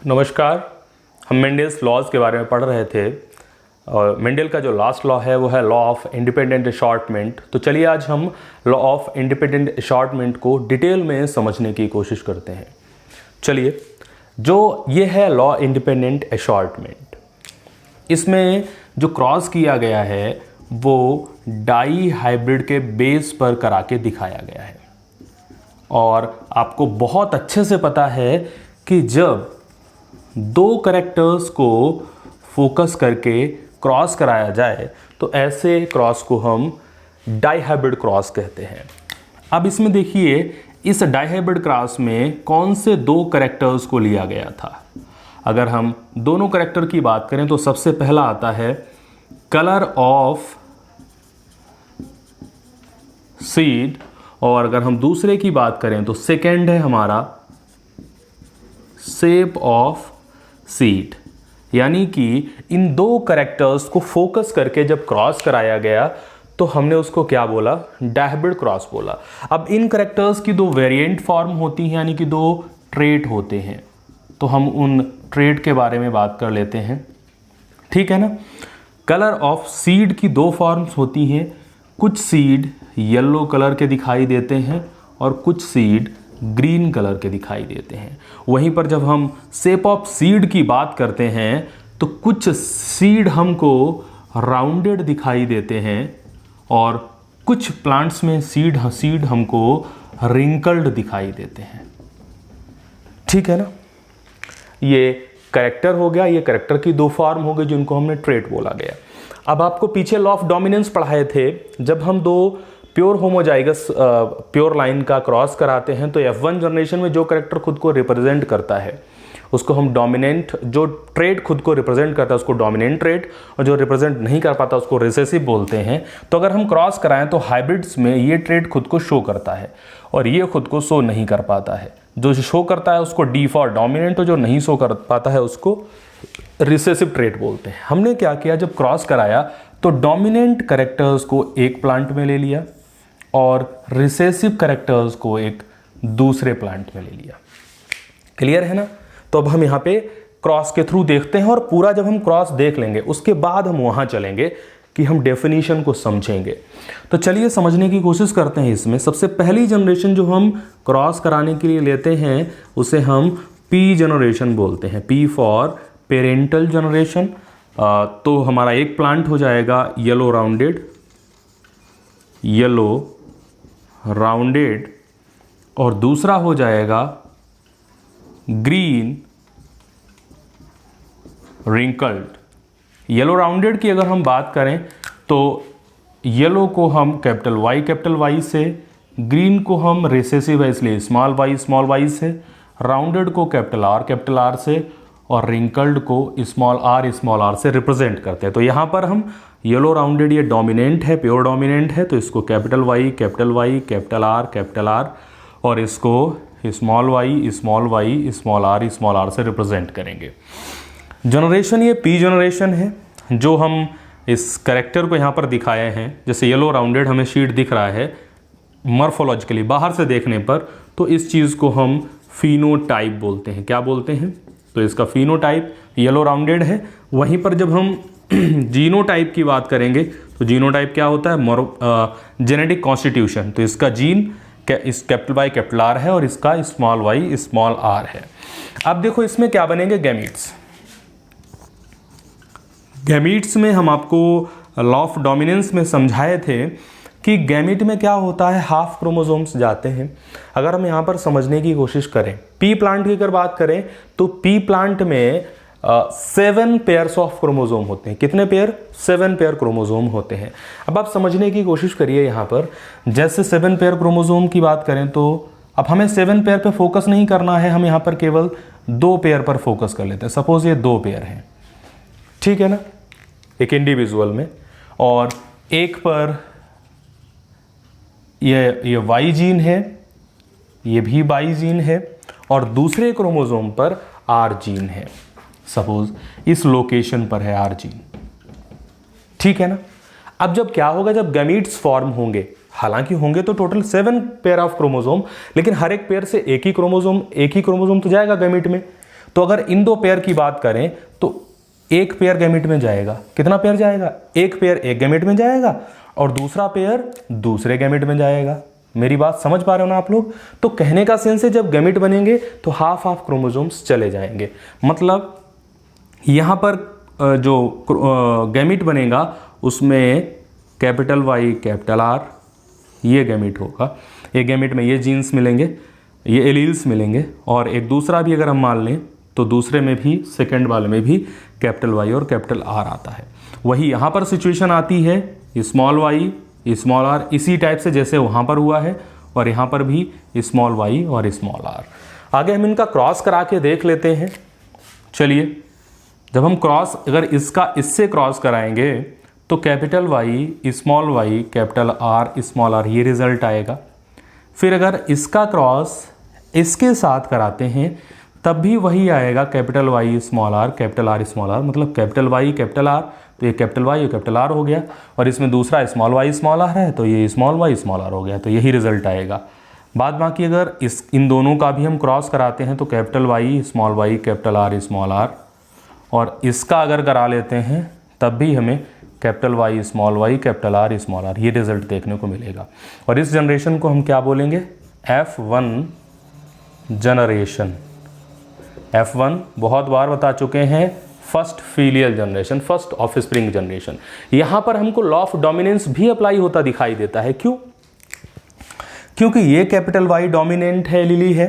नमस्कार। हम Mendel's laws के बारे में पढ़ रहे थे और मेंडल का जो लास्ट लॉ है वो है लॉ ऑफ इंडिपेंडेंट असॉर्टमेंट। तो चलिए आज हम लॉ ऑफ इंडिपेंडेंट असॉर्टमेंट को डिटेल में समझने की कोशिश करते हैं। चलिए, जो ये है लॉ इंडिपेंडेंट असॉर्टमेंट, इसमें जो क्रॉस किया गया है वो डाई हाइब्रिड के बेस पर करा के दिखाया गया है। और आपको बहुत अच्छे से पता है कि जब दो कैरेक्टर्स को फोकस करके क्रॉस कराया जाए तो ऐसे क्रॉस को हम डाईहाइब्रिड क्रॉस कहते हैं। अब इसमें देखिए, इस डाईहाइब्रिड क्रॉस में कौन से दो कैरेक्टर्स को लिया गया था। अगर हम दोनों कैरेक्टर की बात करें तो सबसे पहला आता है कलर ऑफ सीड, और अगर हम दूसरे की बात करें तो सेकेंड है हमारा शेप ऑफ सीड। यानी कि इन दो कैरेक्टर्स को फोकस करके जब क्रॉस कराया गया तो हमने उसको क्या बोला, डाईहाइब्रिड क्रॉस बोला। अब इन कैरेक्टर्स की दो वेरिएंट फॉर्म होती हैं, यानी कि दो ट्रेट होते हैं। तो हम उन ट्रेट के बारे में बात कर लेते हैं, ठीक है ना। कलर ऑफ सीड की दो फॉर्म्स होती हैं। कुछ सीड येलो कलर के दिखाई देते हैं और कुछ सीड ग्रीन कलर के दिखाई देते हैं। वहीं पर जब हम शेप ऑफ सीड की बात करते हैं तो कुछ सीड हमको राउंडेड दिखाई देते हैं और कुछ प्लांट्स में सीड हमको रिंकल्ड दिखाई देते हैं, ठीक है ना। ये कैरेक्टर हो गया, ये कैरेक्टर की दो फॉर्म हो गई जिनको हमने ट्रेट बोला गया। अब आपको पीछे लॉ ऑफ डोमिनेंस पढ़ाए थे। जब हम दो प्योर होमोजाइगस प्योर लाइन का क्रॉस कराते हैं तो F1 जनरेशन में जो कैरेक्टर खुद को रिप्रेजेंट करता है उसको हम डोमिनेंट, जो ट्रेट खुद को रिप्रेजेंट करता है उसको डोमिनेंट ट्रेट, और जो रिप्रेजेंट नहीं कर पाता उसको रिसेसिव बोलते हैं। तो अगर हम क्रॉस कराएं तो हाइब्रिड्स में ये ट्रेट खुद को शो करता है और ये खुद को शो नहीं कर पाता है। जो शो करता है उसको डी फॉर डोमिनेंट, और जो नहीं शो कर पाता है उसको रिसेसिव ट्रेट बोलते हैं। हमने क्या किया, जब क्रॉस कराया तो डोमिनेंट कैरेक्टर्स को एक प्लांट में ले लिया और रिसेसिव कैरेक्टर्स को एक दूसरे प्लांट में ले लिया। क्लियर है ना। तो अब हम यहाँ पे क्रॉस के थ्रू देखते हैं और पूरा जब हम क्रॉस देख लेंगे उसके बाद हम वहाँ चलेंगे कि हम डेफिनेशन को समझेंगे। तो चलिए समझने की कोशिश करते हैं। इसमें सबसे पहली जनरेशन जो हम क्रॉस कराने के लिए लेते हैं उसे हम पी जनरेशन बोलते हैं। P for parental generation. तो हमारा एक प्लांट हो जाएगा येलो राउंडेड और दूसरा हो जाएगा ग्रीन रिंकल्ड। येलो राउंडेड की अगर हम बात करें तो येलो को हम कैपिटल वाई से, ग्रीन को हम रिसेसिव है इसलिए स्मॉल वाई से, राउंडेड को कैपिटल आर से और रिंकल्ड को स्मॉल आर से रिप्रेजेंट करते हैं। तो यहाँ पर हम येलो राउंडेड, ये डोमिनेंट है, प्योर डोमिनेंट है, तो इसको कैपिटल वाई कैपिटल आर और इसको स्मॉल आर से रिप्रेजेंट करेंगे। जनरेशन ये पी जनरेशन है जो हम इस कैरेक्टर को यहाँ पर दिखाए हैं। जैसे येलो राउंडेड हमें शीट दिख रहा है मॉर्फोलॉजिकली बाहर से देखने पर, तो इस चीज़ को हम फिनोटाइप बोलते हैं। क्या बोलते हैं? तो इसका फिनोटाइप येलो राउंडेड है। वहीं पर जब हम जीनोटाइप की बात करेंगे तो जीनोटाइप क्या होता है, जेनेटिक कॉन्स्टिट्यूशन। तो इसका जीन इस कैपिटल वाई कैपिटल आर है और इसका स्मॉल वाई स्मॉल आर है। अब देखो इसमें क्या बनेंगे, गैमीट्स में हम आपको लॉ ऑफ डोमिनेंस में समझाए थे कि गैमीट में क्या होता है, हाफ क्रोमोसोम्स जाते हैं। अगर हम यहाँ पर समझने की कोशिश करें, पी प्लांट की अगर बात करें तो पी प्लांट में 7 पेयर्स ऑफ क्रोमोसोम होते हैं। कितने पेयर? 7 पेयर क्रोमोसोम होते हैं। अब आप समझने की कोशिश करिए यहाँ पर, जैसे 7 पेयर क्रोमोसोम की बात करें तो अब हमें 7 पेयर पे फोकस नहीं करना है, हम यहाँ पर केवल 2 पेयर पर फोकस कर लेते हैं। सपोज ये 2 पेयर हैं, ठीक है ना, एक इंडिविजुअल में, और एक पर ये वाई जीन है, ये भी वाई जीन है, और दूसरे क्रोमोसोम पर आर जीन है। सपोज इस लोकेशन पर है आर जीन, ठीक है ना। अब जब क्या होगा, जब गैमीट्स फॉर्म होंगे, हालांकि होंगे तो टोटल 7 पेयर ऑफ क्रोमोसोम, लेकिन हर एक पेयर से एक ही क्रोमोसोम तो जाएगा गैमीट में। तो अगर इन दो पेयर की बात करें तो एक पेयर गैमेट में जाएगा, कितना पेयर जाएगा, एक पेयर एक गैमेट में जाएगा और दूसरा पेयर दूसरे गैमेट में जाएगा। मेरी बात समझ पा रहे हो ना आप लोग? तो कहने का सेंस है जब गैमेट बनेंगे तो हाफ हाफ क्रोमोसोम्स चले जाएंगे। मतलब यहाँ पर जो गैमेट बनेगा उसमें कैपिटल वाई कैपिटल आर ये गैमेट होगा। एक गैमेट में ये जीन्स मिलेंगे, ये एलील्स मिलेंगे, और एक दूसरा भी अगर हम मान लें तो दूसरे में भी, सेकंड वाले में भी कैपिटल वाई और कैपिटल आर आता है। वही यहाँ पर सिचुएशन आती है स्मॉल वाई स्मॉल आर, इसी टाइप से जैसे वहाँ पर हुआ है, और यहाँ पर भी स्मॉल वाई और स्मॉल आर। आगे हम इनका क्रॉस करा के देख लेते हैं। चलिए, जब हम क्रॉस अगर इसका इससे क्रॉस कराएंगे तो capital Y small Y capital R small R ये रिजल्ट आएगा। फिर अगर इसका क्रॉस इसके साथ कराते हैं तब भी वही आएगा, capital Y small R capital R small R, मतलब कैपिटल वाई कैपिटल आर, तो ये कैपिटल वाई और कैपिटल आर हो गया, और इसमें दूसरा स्मॉल वाई स्मॉल आर है तो ये स्मॉल वाई स्मॉल आर हो गया, तो यही रिजल्ट आएगा। बाद बाकी अगर इन दोनों का भी हम क्रॉस कराते हैं तो capital Y small Y capital R small R, और इसका अगर करा लेते हैं तब भी हमें capital Y small Y capital R small R ये रिजल्ट देखने को मिलेगा। और इस जनरेशन को हम क्या बोलेंगे, F1 जनरेशन। F1 बहुत बार बता चुके हैं, first filial generation, first offspring generation. यहाँ पर हमको लॉ ऑफ डोमिनेंस भी अप्लाई होता दिखाई देता है। क्यों? क्योंकि ये कैपिटल वाई डोमिनेंट है, लिली है,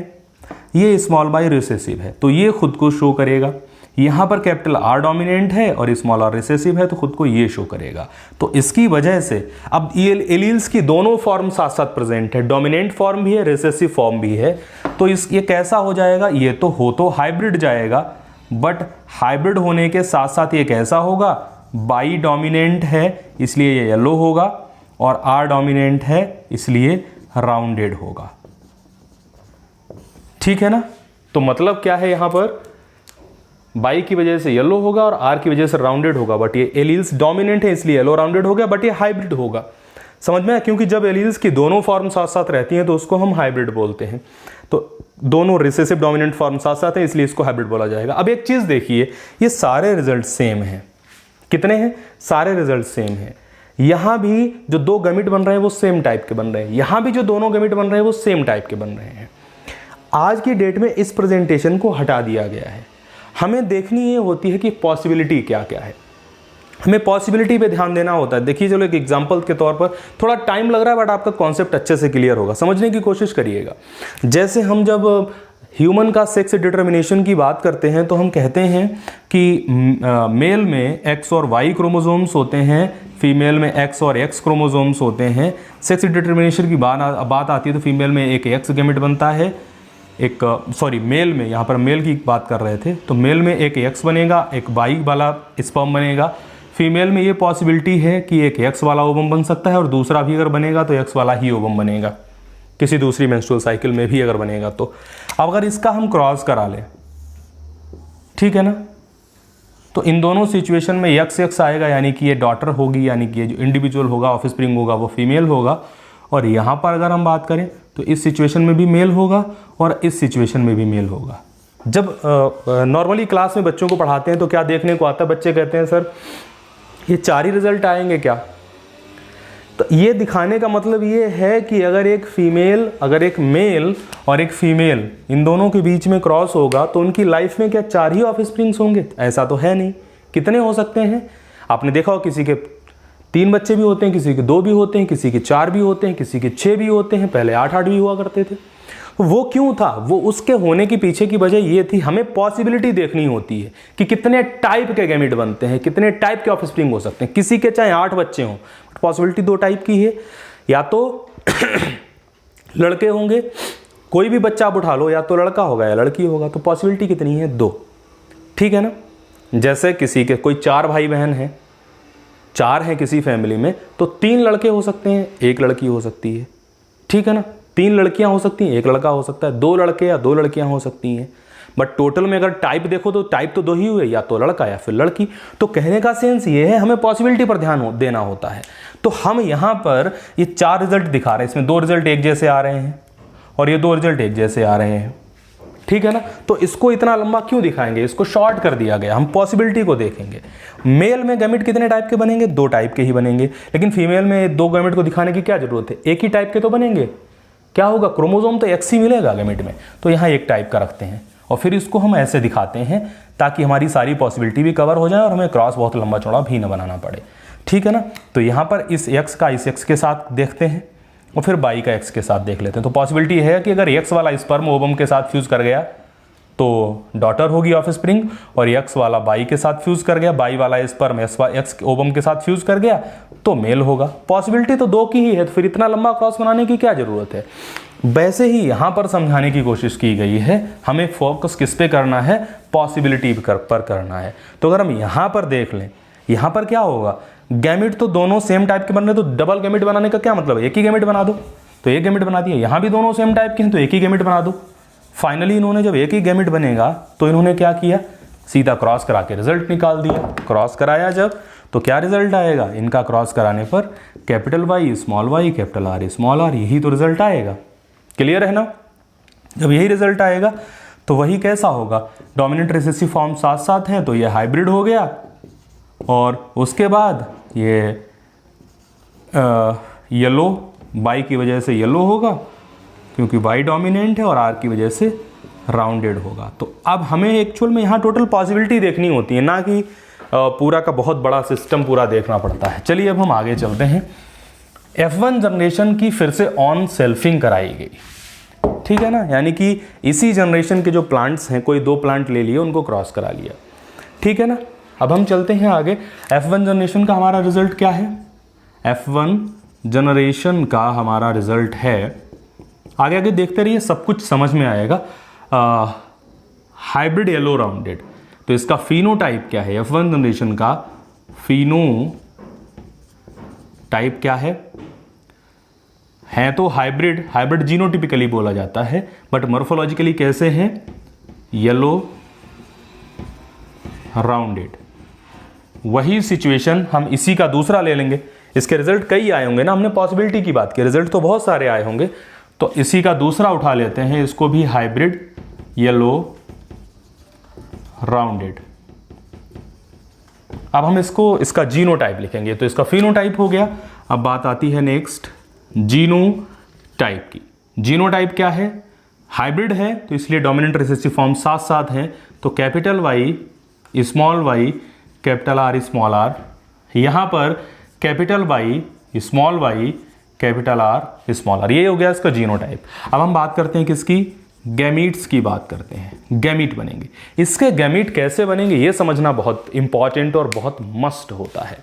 ये स्मॉल वाई रिसेसिव है, तो ये खुद को शो करेगा। यहाँ पर कैपिटल आर डोमिनेंट है और स्मॉल आर रिसेसिव है, तो खुद को ये शो करेगा। तो इसकी वजह से अब ये एलील्स की दोनों फॉर्म साथ साथ प्रेजेंट है, डोमिनेंट फॉर्म भी है रिसेसिव फॉर्म भी है। तो ये कैसा हो जाएगा, ये तो हाइब्रिड जाएगा, बट हाइब्रिड होने के साथ साथ ये कैसा होगा, बाई डोमिनेंट है इसलिए ये येलो होगा, और आर डोमिनेंट है इसलिए राउंडेड होगा। ठीक है ना? तो मतलब क्या है, यहां पर बाई की वजह से येलो होगा और आर की वजह से राउंडेड होगा, बट ये एलील्स डोमिनेंट है इसलिए येलो राउंडेड हो गया, बट ये हाइब्रिड होगा। समझ में आया? क्योंकि जब एलील्स की दोनों फॉर्म साथ साथ रहती हैं तो उसको हम हाइब्रिड बोलते हैं। तो दोनों रिसेसिव डोमिनेंट फॉर्म साथ साथ हैं इसलिए इसको हाइब्रिड बोला जाएगा। अब एक चीज देखिए, ये सारे रिजल्ट सेम हैं। कितने हैं? सारे रिजल्ट सेम हैं। यहां भी जो दो गैमेट बन रहे हैं वो सेम टाइप के बन रहे हैं, यहां भी जो दोनों गैमेट बन रहे हैं वो सेम टाइप के बन रहे हैं। आज की डेट में इस प्रेजेंटेशन को हटा दिया गया है। हमें देखनी ये होती है कि पॉसिबिलिटी क्या क्या है, हमें पॉसिबिलिटी पे ध्यान देना होता है। देखिए, चलो एक एग्जांपल के तौर पर, थोड़ा टाइम लग रहा है बट आपका कॉन्सेप्ट अच्छे से क्लियर होगा, समझने की कोशिश करिएगा। जैसे हम जब ह्यूमन का सेक्स डिटर्मिनेशन की बात करते हैं तो हम कहते हैं कि मेल में एक्स और वाई क्रोमोसोम्स होते हैं, फीमेल में एक्स और एक्स क्रोमोसोम्स होते हैं। सेक्स डिटर्मिनेशन की बात आती है तो फीमेल में एक एक्स गैमेट बनता है, मेल में, यहाँ पर मेल की बात कर रहे थे, तो मेल में एक एक्स बनेगा, एक वाई वाला स्पर्म बनेगा। फीमेल में ये पॉसिबिलिटी है कि एक एक्स वाला ओवम बन सकता है और दूसरा भी अगर बनेगा तो एक्स वाला ही ओवम बनेगा, किसी दूसरी मेंस्ट्रुअल साइकिल में भी अगर बनेगा तो। अब अगर इसका हम क्रॉस करा लें, ठीक है ना, तो इन दोनों सिचुएशन में एक्स एक्स आएगा, यानी कि ये डॉटर होगी, यानी कि ये जो इंडिविजुअल होगा ऑफस्प्रिंग होगा वो फीमेल होगा। और यहाँ पर अगर हम बात करें तो इस सिचुएशन में भी मेल होगा और इस सिचुएशन में भी मेल होगा। जब नॉर्मली क्लास में बच्चों को पढ़ाते हैं तो क्या देखने को आता है, बच्चे कहते हैं सर ये चार ही रिजल्ट आएंगे क्या? तो ये दिखाने का मतलब ये है कि अगर एक फीमेल, अगर एक मेल और एक फीमेल इन दोनों के बीच में क्रॉस होगा तो उनकी लाइफ में क्या चार ही ऑफस्प्रिंग्स होंगे? ऐसा तो है नहीं, कितने हो सकते हैं? आपने देखा हो किसी के 3 बच्चे भी होते हैं, किसी के 2 भी होते हैं, किसी के 4 भी होते हैं, किसी के 6 भी होते हैं, पहले 8-8 भी हुआ करते थे। वो क्यों था? वो उसके होने के पीछे की वजह ये थी, हमें पॉसिबिलिटी देखनी होती है कि कितने टाइप के गैमेट बनते हैं, कितने टाइप के ऑफस्प्रिंग हो सकते हैं। किसी के चाहे 8 बच्चे हों, पॉसिबिलिटी 2 टाइप की है, या तो लड़के होंगे, कोई भी बच्चा आप उठा लो, या तो लड़का होगा या लड़की होगा, तो पॉसिबिलिटी कितनी है? 2। ठीक है ना? जैसे किसी के कोई 4 भाई बहन हैं, 4 हैं किसी फैमिली में, तो 3 लड़के हो सकते हैं, 1 लड़की हो सकती है। ठीक है ना? 3 लड़कियां हो सकती हैं, 1 लड़का हो सकता है, 2 लड़के या 2 लड़कियां हो सकती हैं। बट टोटल में अगर टाइप देखो तो टाइप तो 2 ही हुए, या तो लड़का या फिर लड़की। तो कहने का सेंस ये है, हमें पॉसिबिलिटी पर ध्यान देना होता है। तो हम यहाँ पर ये 4 रिजल्ट दिखा रहे हैं, इसमें 2 रिजल्ट एक जैसे आ रहे हैं और ये 2 रिजल्ट एक जैसे आ रहे हैं। ठीक है ना। तो इसको इतना लंबा क्यों दिखाएंगे, इसको शॉर्ट कर दिया गया, हम पॉसिबिलिटी को देखेंगे। मेल में गैमेट कितने टाइप के बनेंगे, 2 टाइप के ही बनेंगे, लेकिन फीमेल में 2 गैमेट को दिखाने की क्या जरूरत है, एक ही टाइप के तो बनेंगे। क्या होगा, क्रोमोसोम तो एक्स ही मिलेगा गैमेट में, तो यहाँ एक टाइप का रखते हैं और फिर इसको हम ऐसे दिखाते हैं ताकि हमारी सारी पॉसिबिलिटी भी कवर हो जाए और हमें क्रॉस बहुत लंबा चौड़ा भी न बनाना पड़े, ठीक है ना। तो यहाँ पर इस एक्स का इस एक्स के साथ देखते हैं और फिर बाई का एक्स के साथ देख लेते हैं। तो पॉसिबिलिटी है कि अगर एक्स वाला स्पर्म ओवम के साथ फ्यूज कर गया तो डॉटर होगी ऑफ स्प्रिंग, और एक्स वाला बाई के साथ फ्यूज कर गया, बाई वाला स्पर्म एक्स ओवम के साथ फ्यूज कर गया तो मेल होगा। पॉसिबिलिटी तो 2 की ही है, तो फिर इतना लंबा क्रॉस बनाने की क्या जरूरत है। वैसे ही यहां पर समझाने की कोशिश की गई है, हमें फोकस किस पे करना है, पॉसिबिलिटी पर करना है। तो अगर हम यहां पर देख लें, यहां पर क्या होगा, गैमेट तो दोनों सेम टाइप के बन रहे, तो डबल गैमेट बनाने का क्या मतलब है, एक ही गैमेट बना दो, तो एक गैमेट बना दिया। यहां भी दोनों सेम टाइप के हैं तो एक ही गैमेट बना दो। फाइनली इन्होंने जब एक ही गैमेट बनेगा तो इन्होंने क्या किया, सीधा क्रॉस करा के रिजल्ट निकाल दिया। क्रॉस कराया जब तो क्या रिजल्ट आएगा, इनका क्रॉस कराने पर capital Y small Y capital R small R, यही तो रिजल्ट आएगा। क्लियर है ना। जब यही रिजल्ट आएगा तो वही कैसा होगा, डोमिनेंट रिसेसिव फॉर्म साथ साथ हैं तो ये हाइब्रिड हो गया, और उसके बाद ये येलो, बाई की वजह से येलो होगा क्योंकि वाई डोमिनेंट है, और आर की वजह से राउंडेड होगा। तो अब हमें एक्चुअल में यहाँ टोटल पॉसिबिलिटी देखनी होती है, ना कि पूरा का बहुत बड़ा सिस्टम पूरा देखना पड़ता है। चलिए अब हम आगे चलते हैं। F1 जनरेशन की फिर से ऑन सेल्फिंग कराई गई, ठीक है ना, यानी कि इसी जनरेशन के जो प्लांट्स हैं, कोई 2 प्लांट ले लिए, उनको क्रॉस करा लिया, ठीक है ना। अब हम चलते हैं आगे। F1 जनरेशन का हमारा रिजल्ट क्या है, F1 जनरेशन का हमारा रिजल्ट है, आगे आगे देखते रहिए सब कुछ समझ में आएगा। हाइब्रिड येलो राउंडेड, तो इसका फिनोटाइप क्या है, F1 जनरेशन का फिनोटाइप क्या है तो हाइब्रिड जीनोटिपिकली बोला जाता है, बट मॉर्फोलॉजिकली कैसे हैं, येलो राउंडेड। वही सिचुएशन हम इसी का दूसरा ले लेंगे, इसके रिजल्ट कई आए होंगे ना, हमने पॉसिबिलिटी की बात की, रिजल्ट तो बहुत सारे आए होंगे, तो इसी का दूसरा उठा लेते हैं, इसको भी हाइब्रिड येलो राउंडेड। अब हम इसका जीनोटाइप लिखेंगे, तो इसका फिनोटाइप हो गया। अब बात आती है नेक्स्ट जीनोटाइप की। जीनोटाइप क्या है, हाइब्रिड है तो इसलिए डोमिनेंट रिसेसिव फॉर्म साथ साथ हैं, तो capital Y small Y capital R small R, यहां पर capital Y small Y capital R small R, ये हो गया इसका जीनोटाइप। अब हम बात करते हैं किसकी, गैमीट्स की बात करते हैं। गैमीट बनेंगे, इसके गैमीट कैसे बनेंगे ये समझना बहुत इंपॉर्टेंट और बहुत मस्ट होता है।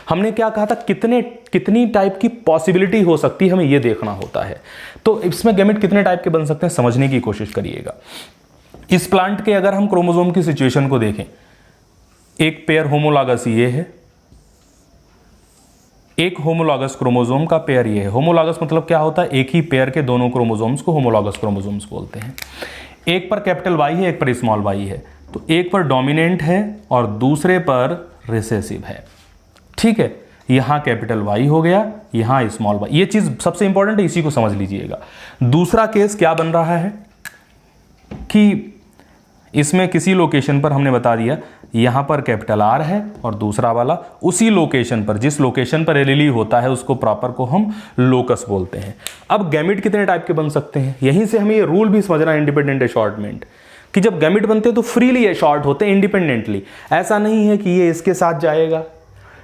हमने क्या कहा था, कितनी टाइप की पॉसिबिलिटी हो सकती है, हमें ये देखना होता है। तो इसमें गैमीट कितने टाइप के बन सकते हैं समझने की कोशिश करिएगा। इस प्लांट के अगर हम क्रोमोसोम की सिचुएशन को देखें, एक पेयर होमोलॉगस ये है, एक होमोलॉगस क्रोमोसोम का पेयर ये है। होमोलॉगस मतलब क्या होता है, एक ही पेयर के दोनों क्रोमोसोम्स को होमोलॉगस क्रोमोसोम्स बोलते हैं। एक पर कैपिटल वाई है, एक पर स्मॉल वाई है, तो एक पर डोमिनेंट है और दूसरे पर रिसेसिव है, ठीक है। यहां कैपिटल वाई हो गया, यहां स्मॉल वाई, ये चीज सबसे इंपॉर्टेंट है, इसी को समझ लीजिएगा। दूसरा केस क्या बन रहा है कि इसमें किसी लोकेशन पर हमने बता दिया, यहां पर कैपिटल आर है और दूसरा वाला उसी लोकेशन पर, जिस लोकेशन पर एलीली होता है उसको प्रॉपर को हम लोकस बोलते हैं। अब गैमिट कितने टाइप के बन सकते हैं, यहीं से हमें ये रूल भी समझना, इंडिपेंडेंट अशॉर्टमेंट, कि जब गैमिट बनते हैं तो फ्रीली अशॉर्ट होते हैं इंडिपेंडेंटली। ऐसा नहीं है कि ये इसके साथ जाएगा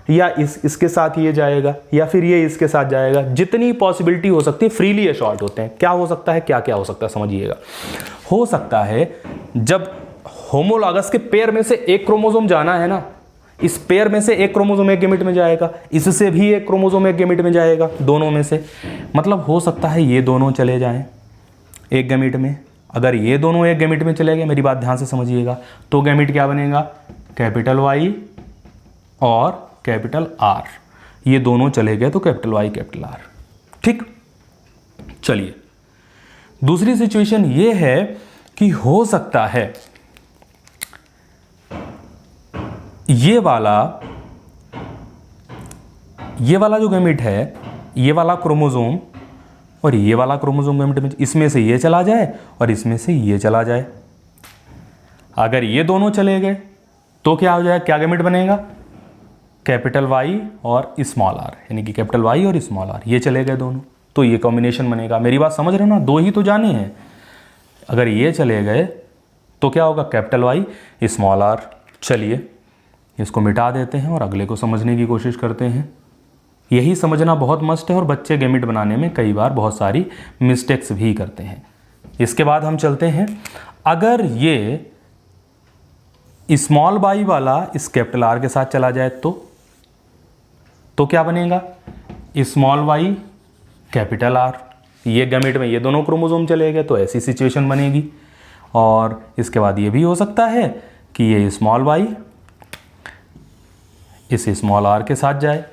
या इसके साथ ये जाएगा या फिर ये इसके साथ जाएगा। जितनी पॉसिबिलिटी हो सकती है फ्रीली अशॉर्ट होते हैं। क्या हो सकता है, क्या क्या हो सकता है समझिएगा। हो सकता है जब होमोलॉगस के पेयर में से एक क्रोमोसोम जाना है ना, इस पेयर में से एक क्रोमोसोम एक गैमेट में जाएगा, इससे भी एक क्रोमोसोम एक गैमेट में जाएगा, दोनों में से। मतलब हो सकता है ये दोनों चले जाएं एक गैमेट में। अगर ये दोनों एक गैमेट में चले गए, मेरी बात ध्यान से समझिएगा, तो गैमेट क्या बनेगा, कैपिटल वाई और कैपिटल आर, ये दोनों चले गए तो कैपिटल वाई कैपिटल आर, ठीक। चलिए दूसरी सिचुएशन ये है कि हो सकता है ये वाला जो गैमेट है, ये वाला क्रोमोसोम और ये वाला क्रोमोसोम गैमेट में, इसमें से ये चला जाए और इसमें से ये चला जाए, अगर ये दोनों चले गए तो क्या हो जाएगा, क्या गैमेट बनेगा, कैपिटल वाई और स्मॉल आर, यानी कि कैपिटल वाई और स्मॉल आर, ये चले गए दोनों, तो ये कॉम्बिनेशन बनेगा। मेरी बात समझ रहे हो ना, दो ही तो जाने हैं। अगर ये चले गए तो क्या होगा, कैपिटल वाई स्मॉल आर। चलिए इसको मिटा देते हैं और अगले को समझने की कोशिश करते हैं। यही समझना बहुत मस्ट है और बच्चे गैमेट बनाने में कई बार बहुत सारी मिस्टेक्स भी करते हैं। इसके बाद हम चलते हैं, अगर ये स्मॉल बाई वाला इस कैपिटल आर के साथ चला जाए तो क्या बनेगा, स्मॉल वाई कैपिटल आर। ये गैमेट में ये दोनों क्रोमोसोम चले गए तो ऐसी सिचुएशन बनेगी। और इसके बाद ये भी हो सकता है कि ये स्मॉल वाई इस स्मॉल आर के साथ जाए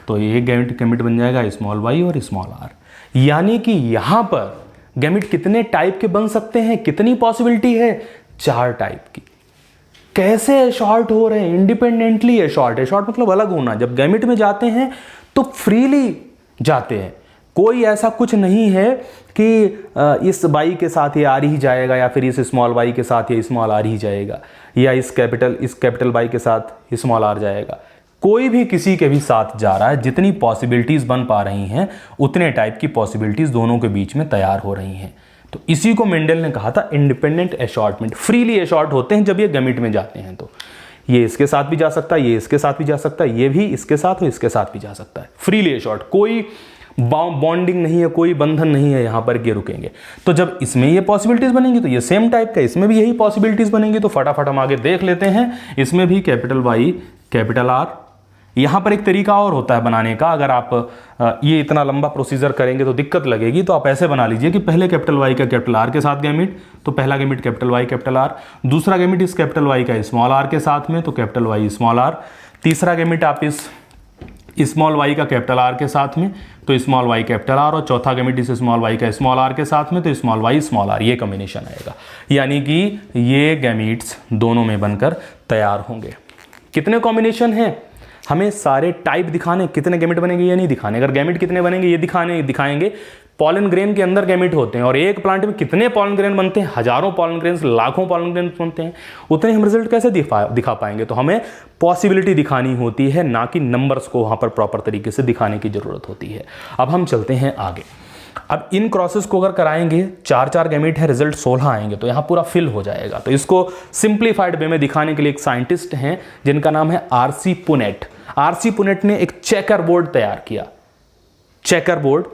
तो ये गैमेट बन जाएगा स्मॉल वाई और स्मॉल आर। यानी कि यहां पर गैमेट कितने टाइप के बन सकते हैं, कितनी पॉसिबिलिटी है, 4 टाइप की। कैसे शॉर्ट हो रहे हैं, इंडिपेंडेंटली है शॉर्ट है। शॉर्ट मतलब अलग होना। जब गैमेट में जाते हैं तो फ्रीली जाते हैं, कोई ऐसा कुछ नहीं है कि इस बाई के साथ ये आर ही जाएगा या फिर इस स्मॉल वाई के साथ ये स्मॉल आर ही जाएगा या इस कैपिटल बाई के साथ स्मॉल आर जाएगा। कोई भी किसी के भी साथ जा रहा है। जितनी पॉसिबिलिटीज बन पा रही हैं उतने टाइप की पॉसिबिलिटीज दोनों के बीच में तैयार हो रही हैं। तो इसी को मेंडल ने कहा था इंडिपेंडेंट एशॉर्टमेंट। फ्रीली एशॉर्ट होते हैं जब ये गैमेट में जाते हैं। तो ये इसके साथ भी जा सकता है, ये इसके साथ भी जा सकता है, ये भी इसके साथ और इसके साथ भी जा सकता है। फ्रीली एशॉर्ट, कोई बॉन्डिंग नहीं है, कोई बंधन नहीं है यहां पर कि रुकेंगे। तो जब इसमें ये पॉसिबिलिटीज बनेंगी तो ये सेम टाइप का इसमें भी यही पॉसिबिलिटीज बनेंगी। तो फटाफट हम आगे देख लेते हैं। इसमें भी कैपिटल वाई कैपिटल आर। यहां पर एक तरीका और होता है बनाने का। अगर आप ये इतना लंबा प्रोसीजर करेंगे तो दिक्कत लगेगी, तो आप ऐसे बना लीजिए कि पहले कैपिटल वाई का कैपिटल आर के साथ गैमेट, तो पहला gamete capital Y capital R, दूसरा गैमेट इस कैपिटल वाई का स्मॉल आर के साथ में तो कैपिटल वाई स्मॉल आर, तीसरा गैमेट आप इस स्मॉल वाई का कैपिटल आर के साथ में तो स्मॉल वाई कैपिटल आर, और चौथा गैमेट इस स्मॉल वाई का स्मॉल आर के साथ में तो स्मॉल वाई स्मॉल आर। ये कॉम्बिनेशन आएगा, यानी कि ये गैमेट्स दोनों में बनकर तैयार होंगे। कितने कॉम्बिनेशन हैं, हमें सारे टाइप दिखाने, कितने गैमेट बनेंगे ये नहीं दिखाने। अगर गैमेट कितने बनेंगे ये दिखाएंगे। पॉलन ग्रेन के अंदर गैमेट होते हैं और एक प्लांट में कितने पॉलन ग्रेन बनते हैं, हजारों पॉलन ग्रेन, लाखों पॉलन ग्रेन बनते हैं, उतने हम रिजल्ट कैसे दिखा पाएंगे। तो हमें पॉसिबिलिटी दिखानी होती है, ना कि नंबर्स को वहां पर प्रॉपर तरीके से दिखाने की जरूरत होती है। अब हम चलते हैं आगे। अब इन क्रॉसेस को अगर कराएंगे, 4 गैमेट है, रिजल्ट 16 आएंगे तो यहाँ पूरा फिल हो जाएगा। तो इसको सिंप्लीफाइड वे में दिखाने के लिए एक साइंटिस्ट हैं जिनका नाम है आरसी पुनेट। आरसी पुनेट ने एक चेकर बोर्ड तैयार किया, चेकर बोर्ड,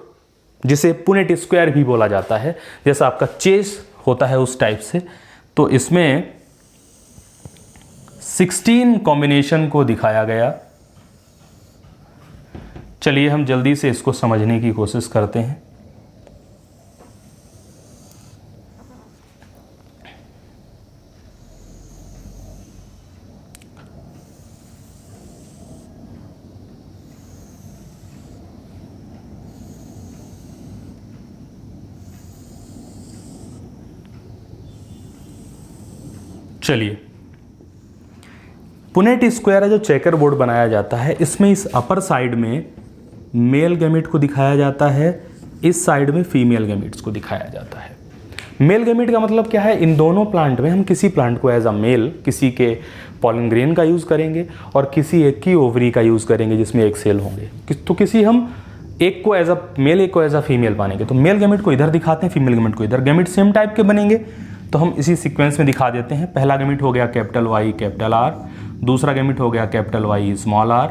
जिसे पुनेट स्क्वायर भी बोला जाता है, जैसा आपका चेस होता है उस टाइप से। तो इसमें 16 कॉम्बिनेशन को दिखाया गया। चलिए हम जल्दी से इसको समझने की कोशिश करते हैं। चलिए, पुनेट स्क्वायर है जो चेकर बोर्ड बनाया जाता है, इसमें इस अपर साइड में मेल गैमेट को दिखाया जाता है, इस साइड में फीमेल गैमेट्स को दिखाया जाता है। मेल गैमेट का मतलब क्या है, इन दोनों प्लांट में हम किसी प्लांट को एज अ मेल, किसी के पॉलन ग्रेन का यूज करेंगे और किसी एक की ओवरी का यूज करेंगे जिसमें एक सेल होंगे। तो किसी हम एक को एज अ मेल, एक को एज अ फीमेल मानेंगे। तो मेल गैमेट को इधर दिखाते हैं, फीमेल गैमेट को इधर। गैमेट सेम टाइप के बनेंगे तो हम इसी सीक्वेंस में दिखा देते हैं। पहला गैमेट हो गया कैपिटल वाई कैपिटल आर, दूसरा गैमेट हो गया कैपिटल वाई स्मॉल आर,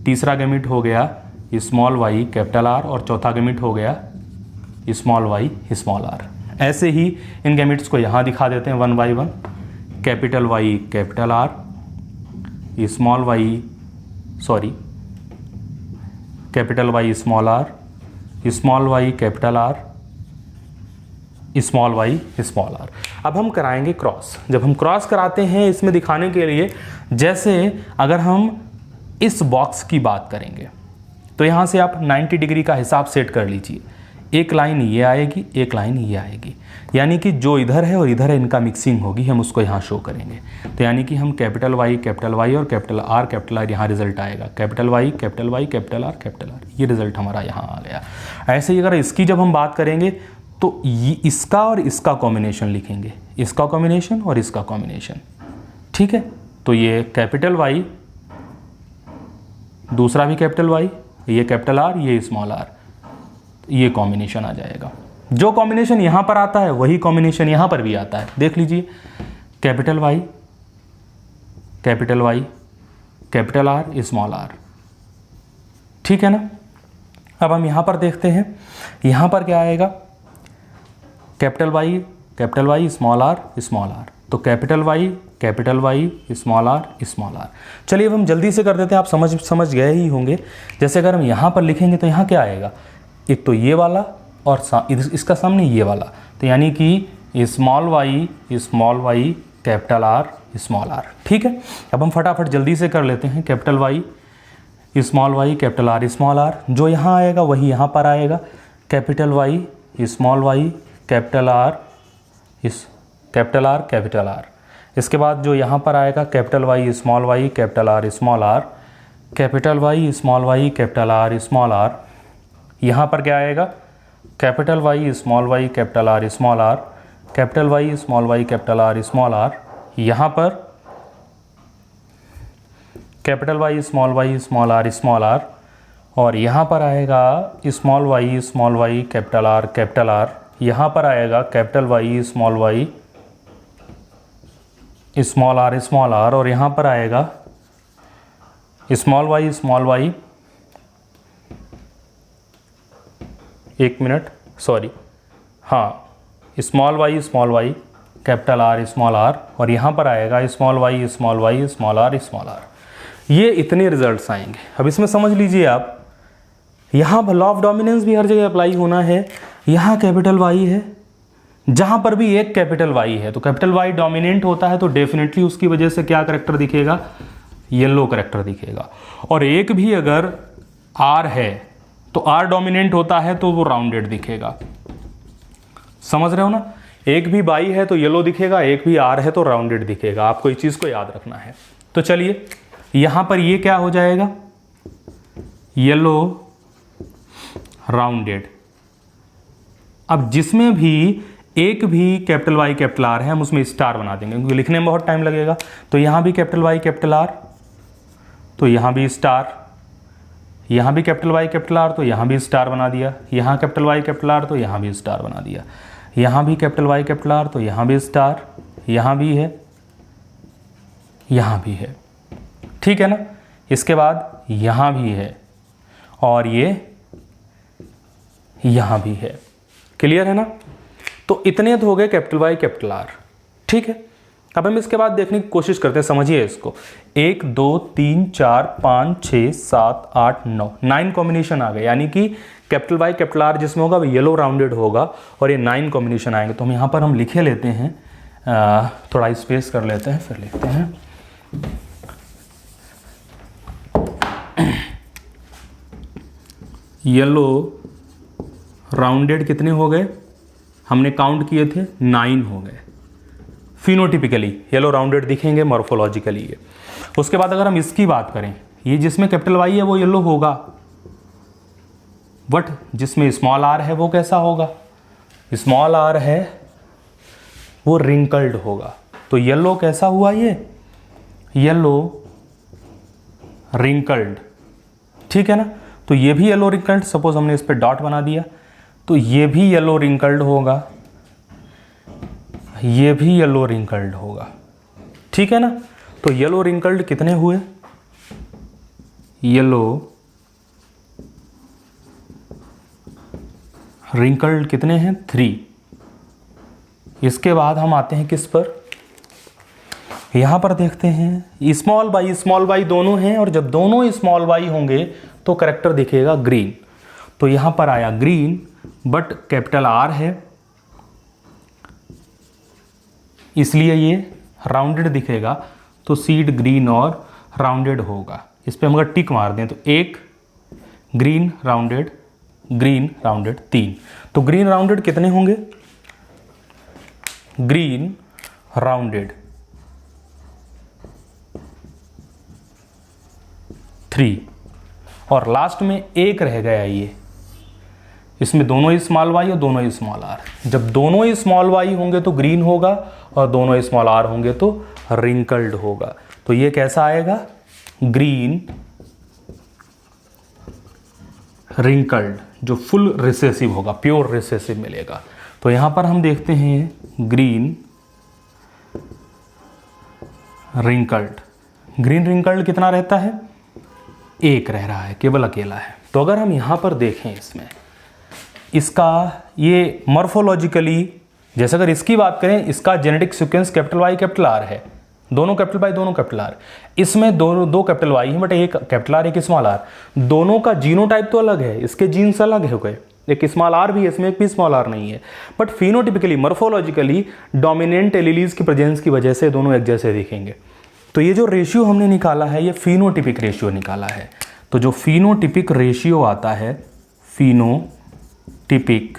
तीसरा गैमेट हो गया स्मॉल वाई कैपिटल आर और चौथा गैमेट हो गया स्मॉल वाई स्मॉल आर। ऐसे ही इन गैमेट्स को यहाँ दिखा देते हैं 1 by 1। Capital Y capital R, small Y capital Y small R, small Y capital R, small Y small R. अब हम कराएंगे क्रॉस। जब हम क्रॉस कराते हैं इसमें दिखाने के लिए, जैसे अगर हम इस बॉक्स की बात करेंगे तो यहाँ से आप 90 डिग्री का हिसाब सेट कर लीजिए। एक लाइन ये आएगी, एक लाइन ये आएगी, यानी कि जो इधर है और इधर है इनका मिक्सिंग होगी, हम उसको यहाँ शो करेंगे। तो यानी कि हम कैपिटल वाई और कैपिटल आर यहाँ रिजल्ट आएगा। कैपिटल वाई कैपिटल आर, ये रिजल्ट हमारा यहाँ आ गया। ऐसे ही अगर इसकी जब हम बात करेंगे तो इसका और इसका कॉम्बिनेशन लिखेंगे, इसका कॉम्बिनेशन और इसका कॉम्बिनेशन, ठीक है, तो ये कैपिटल वाई, दूसरा भी कैपिटल वाई, ये कैपिटल आर, ये स्मॉल आर, ये कॉम्बिनेशन आ जाएगा। जो कॉम्बिनेशन यहां पर आता है वही कॉम्बिनेशन यहां पर भी आता है। देख लीजिए, capital Y, capital Y, capital R, small R, ठीक है ना। अब हम यहां पर देखते हैं, यहां पर क्या आएगा, capital Y, small R, small R, तो capital Y, small R, small R. चलिए अब हम जल्दी से कर देते हैं, आप समझ गए ही होंगे। जैसे अगर हम यहाँ पर लिखेंगे तो यहाँ क्या आएगा, एक तो ये वाला और इसका सामने ये वाला, तो यानी कि small Y, capital R, small R, ठीक है। अब हम फटाफट जल्दी से कर लेते हैं, capital Y, capital R, small R, जो यहाँ आएगा वही यहाँ पर आएगा, capital Y, capital R, capital R. इसके बाद जो यहाँ पर आएगा capital Y, capital R, small R, capital Y, capital R, small R. यहाँ पर क्या आएगा, capital Y, capital R, small R, capital Y, capital R, small R. यहाँ पर capital Y, small R, small R, और यहाँ पर आएगा स्मॉल वाई, कैपिटल आर। यहाँ पर आएगा capital Y, small R, small R, और यहाँ पर आएगा स्मॉल वाई, एक मिनट, सॉरी, हाँ, small Y, capital R, small R, और यहाँ पर आएगा small Y, small R, small R. ये इतने रिजल्ट्स आएंगे। अब इसमें समझ लीजिए आप, यहाँ लॉ ऑफ डोमिनेंस भी हर जगह अप्लाई होना है। यहाँ कैपिटल वाई है, जहाँ पर भी एक कैपिटल वाई है तो कैपिटल वाई डोमिनेंट होता है, तो डेफिनेटली उसकी वजह से क्या करेक्टर दिखेगा, येलो करेक्टर दिखेगा। और एक भी अगर आर है तो आर डोमिनेंट होता है तो वो राउंडेड दिखेगा। समझ रहे हो ना, एक भी बाई है तो येलो दिखेगा, एक भी आर है तो राउंडेड दिखेगा। आपको इस चीज को याद रखना है। तो चलिए यहां पर ये क्या हो जाएगा, येलो राउंडेड। अब जिसमें भी एक भी कैपिटल वाई, कैपिटल आर है, हम उसमें स्टार बना देंगे क्योंकि लिखने में बहुत टाइम लगेगा। तो यहां भी कैपिटल वाई, कैपिटल आर, तो यहां भी स्टार, यहां भी कैपिटल वाई, कैपिटल आर, तो यहां भी स्टार बना दिया। यहां कैपिटल वाई, कैपिटल आर, तो यहां भी स्टार बना दिया। यहां भी कैपिटल वाई, कैपिटल आर, तो यहां भी स्टार, यहां भी है, यहां भी है, ठीक है ना। इसके बाद यहां भी है और ये यहां भी है। क्लियर है ना। तो इतने तो हो गए कैपिटल वाई, कैपिटल आर, ठीक है। अब हम इसके बाद देखने की कोशिश करते हैं, समझिए इसको। 1 2 3 4 5 6 7 8 9, 9 कॉम्बिनेशन आ गए, यानी कि कैपिटल वाई, कैपिटल आर जिसमें होगा वो येलो राउंडेड होगा और ये 9 कॉम्बिनेशन आएंगे। तो हम यहाँ पर हम लिखे लेते हैं, थोड़ा स्पेस कर लेते हैं, फिर लिखते हैं। येलो राउंडेड कितने हो गए, हमने काउंट किए थे, 9 हो गए। फिनोटिपिकली येलो राउंडेड दिखेंगे, मॉर्फोलॉजिकली ये। उसके बाद अगर हम इसकी बात करें, ये जिसमें कैपिटल वाई है वो येलो होगा, बट जिसमें स्मॉल आर है वो कैसा होगा, स्मॉल आर है वो रिंकल्ड होगा। तो येलो कैसा हुआ, ये येलो रिंकल्ड, ठीक है ना। तो ये भी येलो रिंकल्ड, सपोज हमने इस पे डॉट बना दिया तो ये भी येलो रिंकल्ड होगा, ये भी येलो रिंकल्ड होगा, ठीक है ना। तो येलो रिंकल्ड कितने हुए, येलो रिंकल्ड कितने हैं, 3। इसके बाद हम आते हैं किस पर, यहां पर देखते हैं स्मॉल वाई दोनों हैं, और जब दोनों स्मॉल वाई होंगे तो करेक्टर दिखेगा ग्रीन। तो यहां पर आया ग्रीन, बट कैपिटल आर है इसलिए ये राउंडेड दिखेगा, तो सीड ग्रीन और राउंडेड होगा। इस पे हम अगर टिक मार दें तो 1 ग्रीन राउंडेड 3। तो ग्रीन राउंडेड कितने होंगे, ग्रीन राउंडेड 3, और लास्ट में 1 रह गया ये, इसमें दोनों ही स्मॉल वाई और दोनों ही स्मॉल आर। जब दोनों ही स्मॉल वाई होंगे तो ग्रीन होगा, और दोनों स्मॉल आर होंगे तो रिंकल्ड होगा। तो ये कैसा आएगा, ग्रीन रिंकल्ड, जो फुल रिसेसिव होगा, प्योर रिसेसिव मिलेगा। तो यहां पर हम देखते हैं ग्रीन रिंकल्ड। ग्रीन रिंकल्ड कितना रहता है, एक रह रहा है, केवल अकेला है। तो अगर हम यहां पर देखें इसमें इसका ये मॉर्फोलॉजिकली, जैसे अगर इसकी बात करें, इसका genetic sequence capital Y capital R है, दोनों कैपिटल वाई दोनों कैपिटल आर। इसमें दो कैपिटल वाई है बट एक कैपिटल आर एक स्मॉल आर। दोनों का जीनोटाइप तो अलग है, इसके जीन्स अलग हो गए, एक स्मॉल आर भी है इसमें, एक भी स्मॉल आर नहीं है। बट फिनोटिपिकली मॉर्फोलॉजिकली डोमिनेंट एलीलीज की प्रेजेंस की वजह से दोनों एक जैसे दिखेंगे। तो ये जो रेशियो हमने निकाला है ये फिनोटिपिक रेशियो निकाला है। तो जो फिनोटिपिक रेशियो आता है, फिनोटिपिक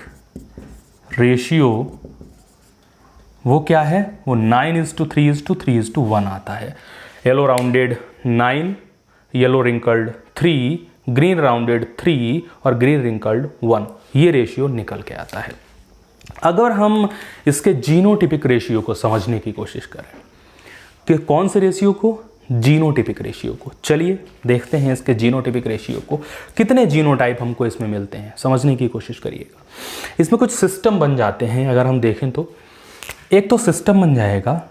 रेशियो वो क्या है, वो 9:3:3:1 आता है। Yellow rounded 9, yellow wrinkled 3, green rounded 3 और ग्रीन रिंकल्ड 1, ये रेशियो निकल के आता है। अगर हम इसके जीनोटिपिक रेशियो को समझने की कोशिश करें कि कौन से रेशियो को, जीनोटिपिक रेशियो को, चलिए देखते हैं इसके जीनोटिपिक रेशियो को, कितने जीनोटाइप हमको इसमें मिलते हैं, समझने की कोशिश करिएगा। इसमें कुछ सिस्टम बन जाते हैं अगर हम देखें तो। एक तो सिस्टम बन जाएगा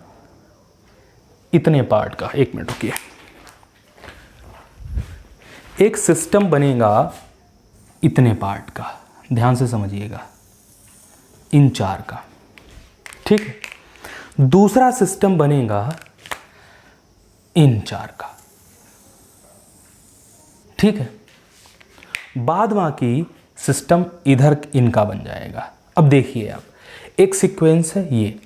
इतने पार्ट का, एक मिनट रुकिए, एक सिस्टम बनेगा इतने पार्ट का, ध्यान से समझिएगा, इन 4 का, ठीक है। दूसरा सिस्टम बनेगा इन 4 का, ठीक है। बाद बाकी सिस्टम इधर इनका बन जाएगा। अब देखिए आप, एक सीक्वेंस है ये,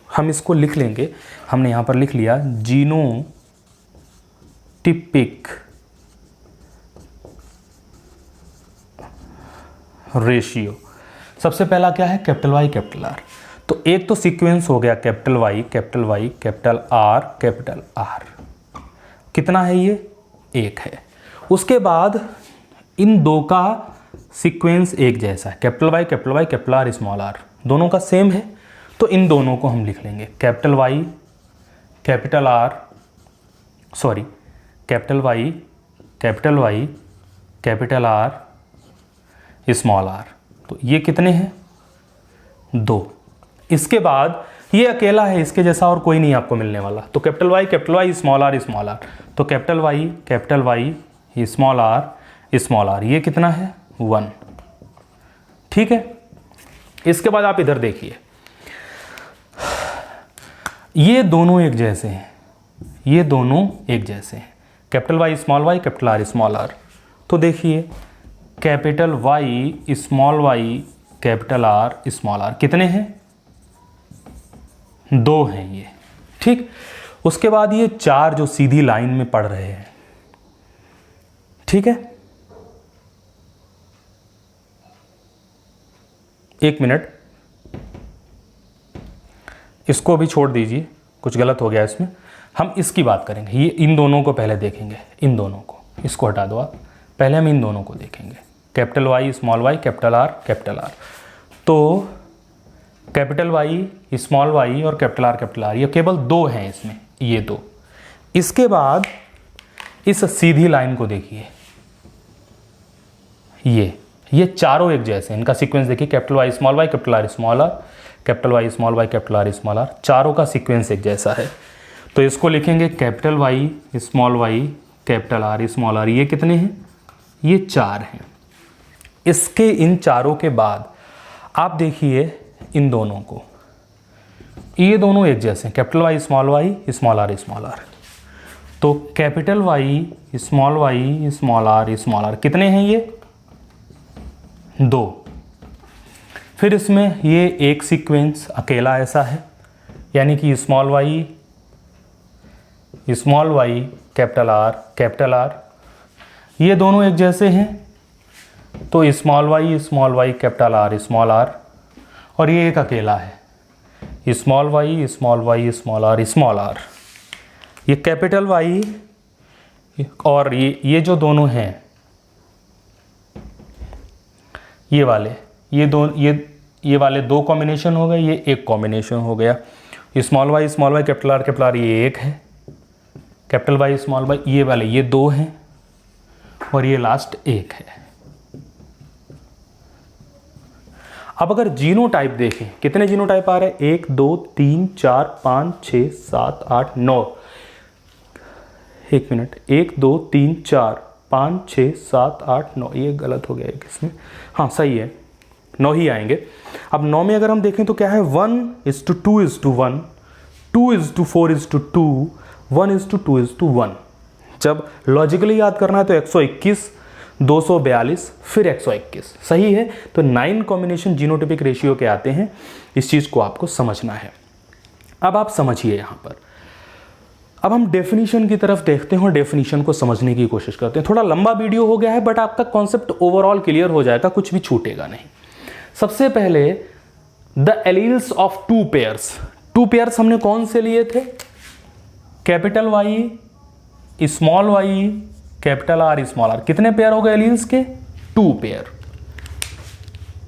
हम इसको लिख लेंगे, हमने यहां पर लिख लिया जीनोटिपिक रेशियो। सबसे पहला क्या है, कैपिटल वाई कैपिटल आर। तो एक तो सीक्वेंस हो गया capital Y capital Y capital R, कितना है ये, 1 है। उसके बाद इन दो का सीक्वेंस एक जैसा है, capital Y capital R small R, दोनों का सेम है। तो इन दोनों को हम लिख लेंगे capital Y capital Y capital R small R. तो ये कितने हैं, 2। इसके बाद ये अकेला है, इसके जैसा और कोई नहीं आपको मिलने वाला। तो कैपिटल वाई स्मॉल आर, तो कैपिटल वाई स्मॉल आर, ये कितना है, 1, ठीक है। इसके बाद आप इधर देखिए, ये दोनों एक जैसे हैं, ये दोनों एक जैसे हैं, capital Y capital R small R. तो देखिए capital Y small Y capital R small R कितने हैं, 2 हैं ये, ठीक। उसके बाद ये 4 जो सीधी लाइन में पड़ रहे हैं, ठीक है। एक मिनट, इसको भी छोड़ दीजिए, कुछ गलत हो गया इसमें, हम इसकी बात करेंगे। ये इन दोनों को पहले देखेंगे, इन दोनों को, इसको हटा दो आप, पहले हम इन दोनों को देखेंगे, कैपिटल वाई कैपिटल आर। तो कैपिटल वाई स्मॉल वाई और कैपिटल आर, ये केवल 2 हैं इसमें, ये 2। इसके बाद इस सीधी लाइन को देखिए, ये चारों एक जैसे हैं, इनका सीक्वेंस देखिए, capital Y capital R small R, capital Y capital R small R, चारों का सीक्वेंस एक जैसा है। तो इसको लिखेंगे capital Y capital R small R, ये कितने हैं, ये 4 हैं। इसके इन चारों के बाद आप देखिए इन दोनों को, ये दोनों एक जैसे हैं, capital Y small R small R. तो कैपिटल वाई स्मॉल आर कितने हैं, ये 2। फिर इसमें ये एक सीक्वेंस अकेला ऐसा है, यानी कि स्मॉल वाई कैपिटल आर, ये दोनों एक जैसे हैं। तो small Y capital R small R, और ये एक अकेला है, स्मॉल वाई स्मॉल आर। ये कैपिटल वाई और ये जो दोनों हैं, ये वाले 2 कॉम्बिनेशन हो गए, ये एक कॉम्बिनेशन हो गया। स्मॉल वाई कैपिटल आर ये एक है, कैपिटल वाई स्मॉल वाई ये वाले ये दो हैं, और ये लास्ट एक है। अब अगर जीनोटाइप देखें, कितने जीनोटाइप आ रहे हैं? 1 2 3 4 5 6 7 8 9। एक मिनट, 1 2 3 4 5 6 7 8 9, ये गलत हो गया है किसमें? हाँ सही है, 9 ही आएंगे। अब 9 में अगर हम देखें तो क्या है? 1:2:1, 2:4:2, 1:2:1। जब लॉजिकली याद करना है तो 121, 242 फिर 121, सही है। तो 9 कॉम्बिनेशन जीनोटाइपिक रेशियो के आते हैं, इस चीज़ को आपको समझना है। अब आप समझिए यहाँ पर, अब हम डेफिनेशन की तरफ देखते हैं और डेफिनेशन को समझने की कोशिश करते हैं। थोड़ा लंबा वीडियो हो गया है बट आपका कॉन्सेप्ट ओवरऑल क्लियर हो जाएगा, कुछ भी छूटेगा नहीं। सबसे पहले the alleles of two pairs हमने कौन से लिए थे? Capital Y small Y capital R small R. कितने पेयर हो गए एलील्स के? 2 pair.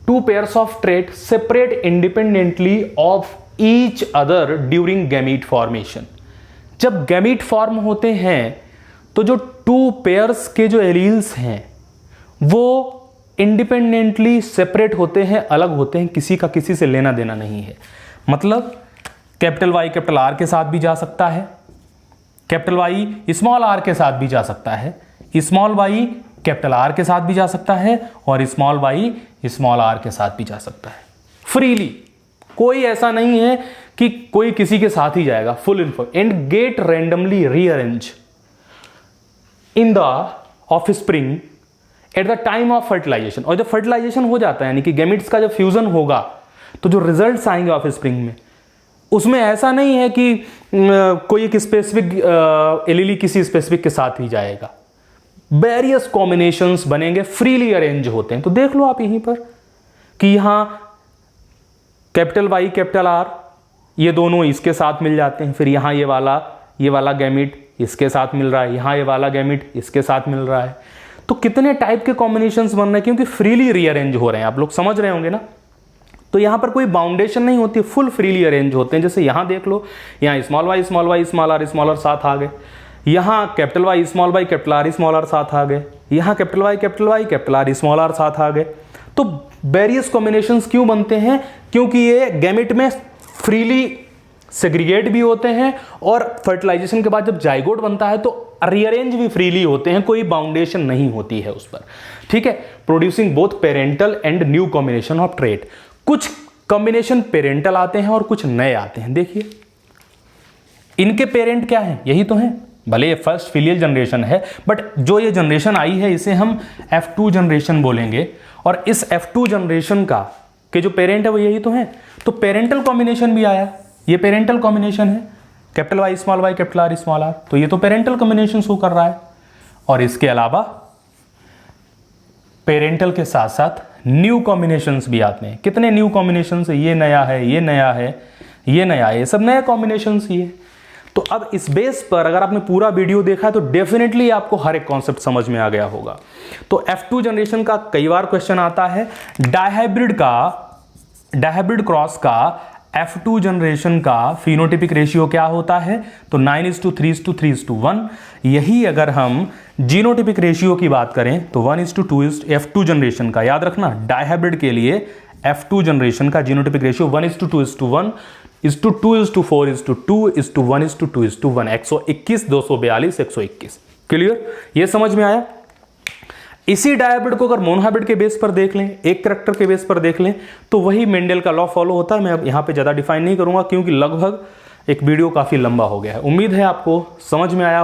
2 pairs of trait separate independently of each other during gamete formation. जब गैमीट फॉर्म होते हैं तो जो 2 पेयर्स के जो एलील्स हैं वो इंडिपेंडेंटली सेपरेट होते हैं, अलग होते हैं, किसी का किसी से लेना देना नहीं है। मतलब कैपिटल वाई कैपिटल आर के साथ भी जा सकता है, कैपिटल वाई स्मॉल आर के साथ भी जा सकता है, स्मॉल वाई कैपिटल आर के साथ भी जा सकता है, और स्मॉल वाई स्मॉल आर के साथ भी जा सकता है फ्रीली। कोई ऐसा नहीं है कि कोई किसी के साथ ही जाएगा, full info. And get randomly rearrange in the offspring at the time of fertilization. और जब फर्टिलाइजेशन हो जाता है यानी कि गैमेट्स का जब फ्यूजन होगा तो जो रिजल्ट्स आएंगे ऑफस्प्रिंग में, उसमें ऐसा नहीं है कि कोई एक स्पेसिफिक एलीली किसी स्पेसिफिक के साथ ही जाएगा। वेरियस कॉम्बिनेशंस बनेंगे, फ्रीली अरेंज होते हैं। तो देख लो आप यहीं पर कि यहां कैपिटल वाई कैपिटल आर ये दोनों इसके साथ मिल जाते हैं, फिर यहां ये वाला गैमेट इसके साथ मिल रहा है, यहां ये वाला गैमेट इसके साथ मिल रहा है। तो कितने टाइप के कॉम्बिनेशंस बन रहे हैं, क्योंकि फ्रीली रीअरेंज हो रहे हैं। आप लोग समझ रहे होंगे ना। तो यहां पर कोई बाउंडेशन नहीं होती, फुल फ्रीली अरेंज होते हैं। जैसे यहां देख लो, यहां स्मॉल वाई स्मॉल आर साथ आ गए, यहां capital Y capital R small R साथ आ गए, यहां capital Y capital R small R साथ आ गए। तो वेरियस कॉम्बिनेशंस क्यों बनते हैं? क्योंकि ये गैमेट में फ्रीली सेग्रीगेट भी होते हैं, और फर्टिलाइजेशन के बाद जब जाइगोट बनता है तो रीअरेंज भी फ्रीली होते हैं, कोई बाउंडेशन नहीं होती है उस पर। ठीक है, producing both parental and new combination of trait. कुछ कॉम्बिनेशन पेरेंटल आते हैं और कुछ नए आते हैं। देखिए इनके पेरेंट क्या हैं? यही तो हैं। भले ये फर्स्ट फिलियल जनरेशन है, बट जो ये जनरेशन आई है इसे हम F2 जनरेशन बोलेंगे, और इस F2 जनरेशन का के जो पेरेंट है वो यही तो हैं। तो पेरेंटल कॉम्बिनेशन भी आया, ये पेरेंटल कॉम्बिनेशन है, capital Y capital R small R, तो ये तो पेरेंटल कॉम्बिनेशन शो कर रहा है। और इसके अलावा पेरेंटल के साथ साथ न्यू कॉम्बिनेशंस भी आते हैं। कितने न्यू कॉम्बिनेशंस है? ये नया है, ये नया है, ये नया है, ये सब नए कॉम्बिनेशंस ही है। तो अब इस बेस पर अगर आपने पूरा वीडियो देखा है तो डेफिनेटली आपको हर एक कॉन्सेप्ट समझ में आ गया होगा। तो F2 जनरेशन का कई बार क्वेश्चन आता है। डायहाइब्रिड क्रॉस का F2 जनरेशन का फिनोटिपिक रेशियो क्या होता है? तो 9:3:3:1। यही अगर हम जीनोटिपिक रेशियो की बात करें तो 1:2 F2 जनरेशन का, याद रखना डायहाइब्रिड के लिए F2 जनरेशन का जीनोटिपिक रेशियो 1:2:1 2:4:2 1:2:1 121 242 121। क्लियर? ये समझ में आया? इसी डायहाइब्रिड को अगर मोनोहाइब्रिड के बेस पर देख लें, एक करैक्टर के बेस पर देख लें, तो वही मेंडल का लॉ फॉलो होता है। मैं अब यहां पे ज्यादा डिफाइन नहीं करूंगा क्योंकि लगभग एक वीडियो काफी लंबा हो गया है। उम्मीद है आपको समझ में आया